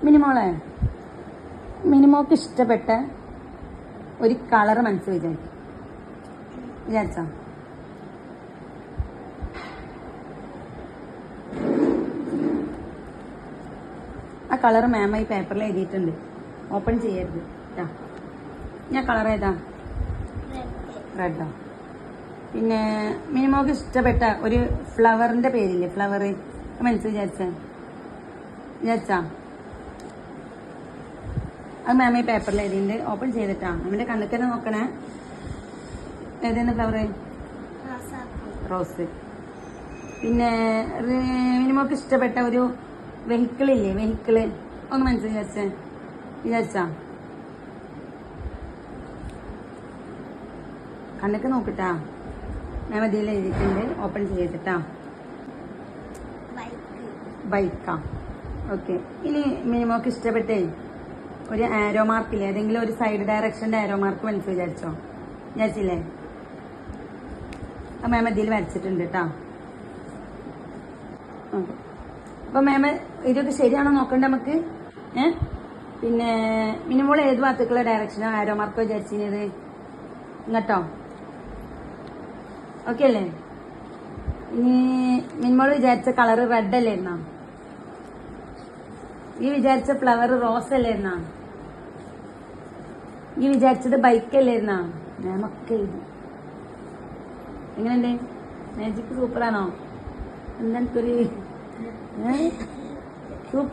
മിനിമോളെ, മിനിമോക്ക് ഇഷ്ടപ്പെട്ട ഒരു കളർ മനസ്സിൽ വിചാരിച്ചോ? ആ കളർ മാം ഈ പേപ്പറിൽ എഴുതിയിട്ടുണ്ട്, ഓപ്പൺ ചെയ്യരുത് കേട്ടോ. ഞാൻ കളർ ഏതാ? റെഡോ. പിന്നെ മിനിമോക്ക് ഇഷ്ടപ്പെട്ട ഒരു ഫ്ലവറിന്റെ പേരില്ലേ, ഫ്ലവർ മനസ്സിൽ വിചാരിച്ചാ? അത് മാം ഈ പേപ്പറിൽ എഴുതിയിട്ടുണ്ട്, ഓപ്പൺ ചെയ്തിട്ടാ. മാമിന്റെ കണ്ണുക്ക് തന്നെ നോക്കണേ. ഏതെന്ന് ഫ്ലവർ? റോസ്. പിന്നെ മിനിമോക്ക് ഇഷ്ടപ്പെട്ട ഒരു വെഹിക്കിൾ ഇല്ലേ, വെഹിക്കിള് ഒന്ന് മനസ്സിൽ വിചാരിച്ചാ? കണ്ണുക്ക് നോക്കിട്ടാ. മാം അതിൽ എഴുതിയിട്ടുണ്ട്, ഓപ്പൺ ചെയ്തിട്ടാ. ബൈക്കാ. ഓക്കെ. ഇനി മിനിമോക്ക് ഇഷ്ടപ്പെട്ടേ ഒരു ആരോ മാർക്കില്ലേ, ഏതെങ്കിലും ഒരു സൈഡ് ഡയറക്ഷന്റെ ആരോ മാർക്ക് മനസ്സിൽ വിചാരിച്ചില്ലേ? ആ മാം ഇതിൽ വരച്ചിട്ടുണ്ട് കേട്ടോ. അപ്പൊ മാം ഇതൊക്കെ ശരിയാണോ നോക്കണ്ടേ നമുക്ക്? പിന്നെ മിനിമോൾ ഏത് ഭാഗത്തേക്കുള്ള ഡയറക്ഷനോ ആരോ മാർക്കോ വിചാരിച്ചത് ഇങ്ങട്ടോ? ഓക്കെ അല്ലേ? ഇനി മിനിമോൾ വിചാരിച്ച കളർ റെഡ് അല്ലായിരുന്നോ? ഈ വിചാരിച്ച ഫ്ലവർ റോസ് അല്ലായിരുന്നാ? ഈ വിചാരിച്ചത് ബൈക്ക് അല്ലായിരുന്നാ? മാമൊക്കെ എഴുതി. എങ്ങനെയുണ്ട്? മാജിക് സൂപ്പറാണോ? എന്താ സൂപ്പർ.